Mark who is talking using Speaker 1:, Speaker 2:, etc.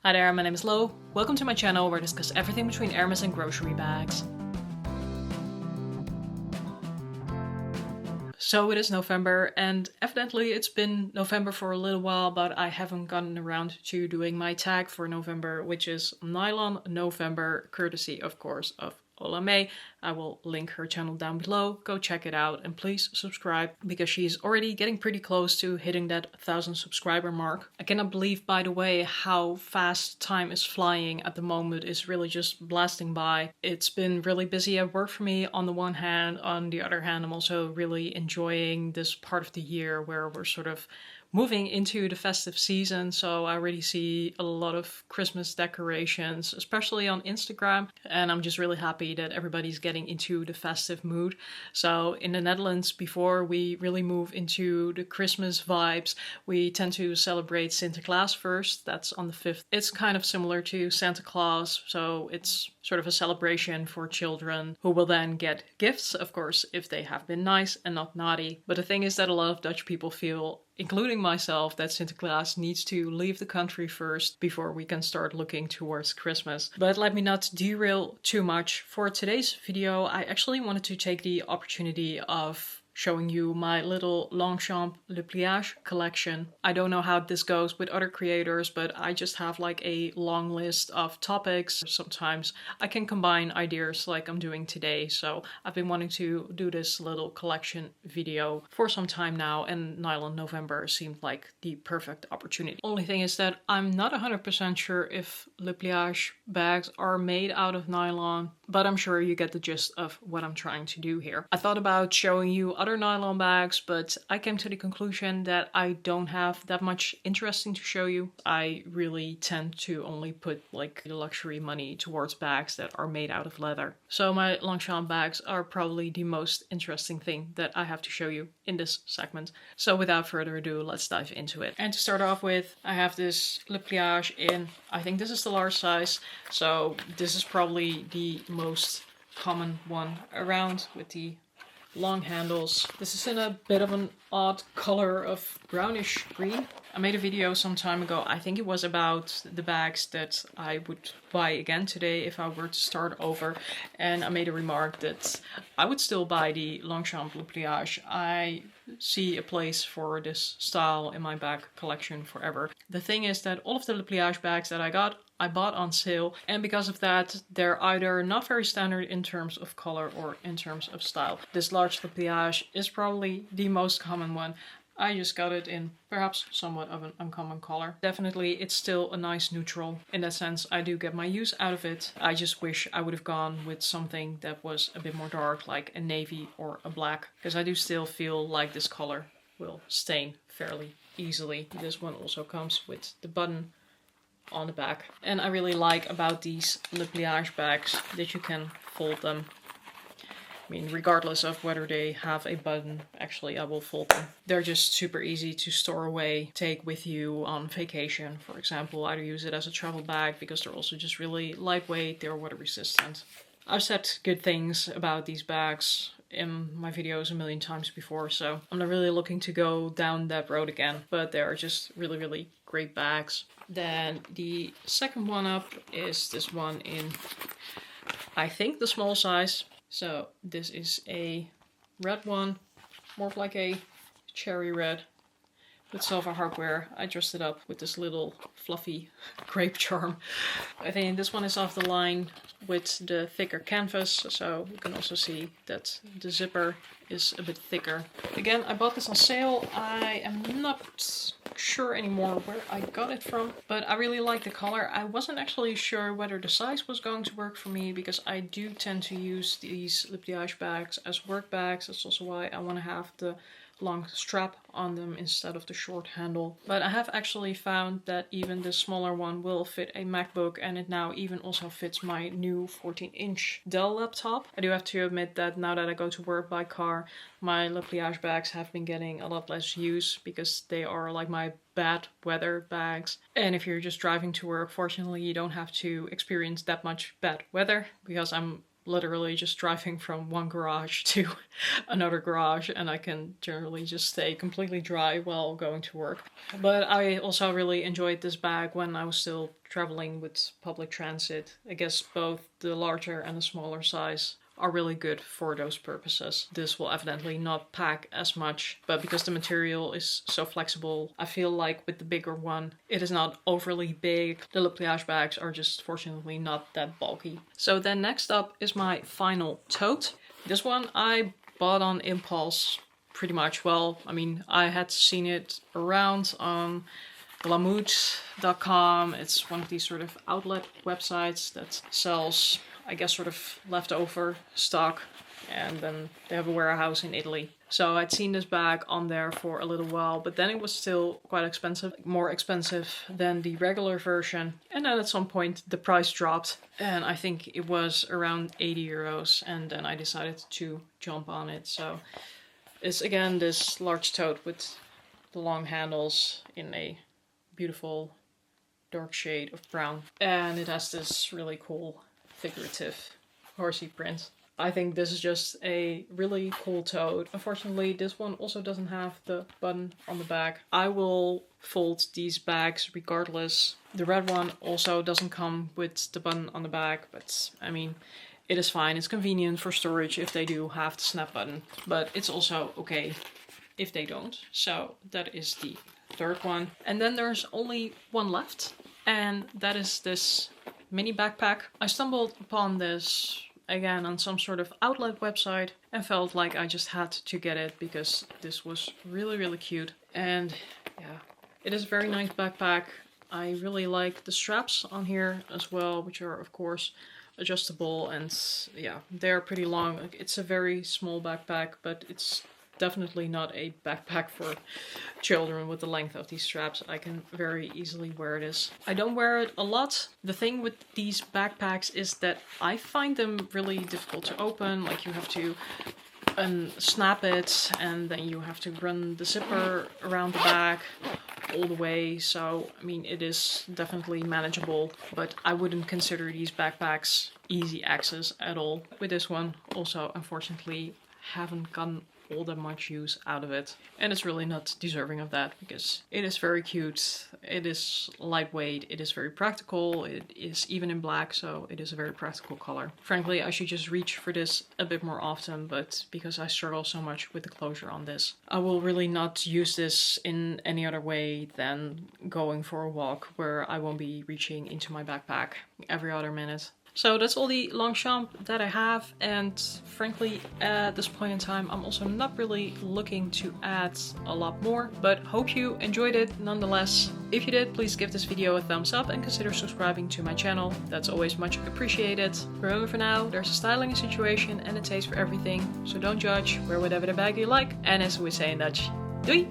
Speaker 1: Hi there, my name is Lo. Welcome to my channel where I discuss everything between Hermes and grocery bags. So it is November, and evidently it's been November for a little while, but I haven't gotten around to doing my tag for November, which is Nylon November, courtesy, of course, of Ola May. I will link her channel down below. Go check it out and please subscribe because she's already getting pretty close to hitting that 1,000 subscriber mark. I cannot believe, by the way, how fast time is flying at the moment. It's really just blasting by. It's been really busy at work for me on the one hand. On the other hand, I'm also really enjoying this part of the year where we're sort of moving into the festive season, so I already see a lot of Christmas decorations, especially on Instagram, and I'm just really happy that everybody's getting into the festive mood. So in the Netherlands, before we really move into the Christmas vibes, we tend to celebrate Sinterklaas first. That's on the 5th. It's kind of similar to Santa Claus, so it's sort of a celebration for children who will then get gifts, of course, if they have been nice and not naughty. But the thing is that a lot of Dutch people feel, including myself, that Sinterklaas needs to leave the country first before we can start looking towards Christmas. But let me not derail too much. For today's video, I actually wanted to take the opportunity of showing you my little Longchamp Le Pliage collection. I don't know how this goes with other creators, but I just have like a long list of topics. Sometimes I can combine ideas like I'm doing today, so I've been wanting to do this little collection video for some time now, and Nylon November seemed like the perfect opportunity. Only thing is that I'm not 100% sure if Le Pliage bags are made out of nylon, but I'm sure you get the gist of what I'm trying to do here. I thought about showing you other nylon bags, but I came to the conclusion that I don't have that much interesting to show you. I really tend to only put like the luxury money towards bags that are made out of leather. So my Longchamp bags are probably the most interesting thing that I have to show you in this segment. So without further ado, let's dive into it. And to start off with, I have this Le Pliage in, I think this is the large size. So this is probably the most common one around with the long handles. This is in a bit of an odd color of brownish green. I made a video some time ago, I think it was about the bags that I would buy again today if I were to start over, and I made a remark that I would still buy the Longchamp Le Pliage. I see a place for this style in my bag collection forever. The thing is that all of the Le Pliage bags that I bought on sale, and because of that, they're either not very standard in terms of color or in terms of style. This large Le Pliage is probably the most common one. I just got it in perhaps somewhat of an uncommon color. Definitely, it's still a nice neutral. In that sense, I do get my use out of it. I just wish I would have gone with something that was a bit more dark, like a navy or a black, because I do still feel like this color will stain fairly easily. This one also comes with the button on the back. And I really like about these Le Pliage bags that you can fold them. I mean, regardless of whether they have a button, actually I will fold them. They're just super easy to store away, take with you on vacation, for example. Either use it as a travel bag because they're also just really lightweight, they're water resistant. I've said good things about these bags in my videos a million times before, so I'm not really looking to go down that road again, but they are just really, really great bags. Then the second one up is this one in, I think, the small size. So this is a red one, more of like a cherry red with silver hardware. I dressed it up with this little fluffy grape charm. I think this one is off the line with the thicker canvas, so you can also see that the zipper is a bit thicker. Again, I bought this on sale. I am not sure anymore where I got it from, but I really like the color. I wasn't actually sure whether the size was going to work for me because I do tend to use these Le Pliage bags as work bags. That's also why I want to have the long strap on them instead of the short handle. But I have actually found that even the smaller one will fit a MacBook, and it now even also fits my new 14-inch Dell laptop. I do have to admit that now that I go to work by car, my Le Pliage bags have been getting a lot less use because they are like my bad weather bags. And if you're just driving to work, fortunately you don't have to experience that much bad weather because I'm literally just driving from one garage to another garage, and I can generally just stay completely dry while going to work. But I also really enjoyed this bag when I was still traveling with public transit. I guess both the larger and the smaller size are really good for those purposes. This will evidently not pack as much, but because the material is so flexible, I feel like with the bigger one, it is not overly big. The Le Pliage bags are just fortunately not that bulky. So then next up is my final tote. This one I bought on impulse pretty much. Well, I mean, I had seen it around on glamoot.com. It's one of these sort of outlet websites that sells, I guess, sort of leftover stock, and then they have a warehouse in Italy. So I'd seen this bag on there for a little while, but then it was still quite expensive, more expensive than the regular version. And then at some point the price dropped, and I think it was around 80 euros, and then I decided to jump on it. So it's again this large tote with the long handles in a beautiful dark shade of brown, and it has this really cool figurative horsey print. I think this is just a really cool tote. Unfortunately, this one also doesn't have the button on the back. I will fold these bags regardless. The red one also doesn't come with the button on the back, but I mean, it is fine. It's convenient for storage if they do have the snap button, but it's also okay if they don't. So that is the third one. And then there's only one left, and that is this mini backpack. I stumbled upon this again on some sort of outlet website and felt like I just had to get it because this was really, really cute. And yeah, it is a very nice backpack. I really like the straps on here as well, which are of course adjustable, and yeah, they're pretty long. It's a very small backpack, but it's definitely not a backpack for children with the length of these straps. I can very easily wear this. I don't wear it a lot. The thing with these backpacks is that I find them really difficult to open. Like, you have to snap it, and then you have to run the zipper around the back all the way. So, I mean, it is definitely manageable, but I wouldn't consider these backpacks easy access at all. With this one, also, unfortunately, haven't gotten all that much use out of it, and it's really not deserving of that because it is very cute, it is lightweight, it is very practical, it is even in black, so it is a very practical color. Frankly, I should just reach for this a bit more often, but because I struggle so much with the closure on this, I will really not use this in any other way than going for a walk where I won't be reaching into my backpack every other minute. So that's all the Longchamp that I have, and frankly at this point in time I'm also not really looking to add a lot more, but hope you enjoyed it nonetheless. If you did, please give this video a thumbs up and consider subscribing to my channel. That's always much appreciated. Remember, for now, there's a styling situation and a taste for everything, so don't judge, wear whatever the bag you like, and as we say in Dutch, doei!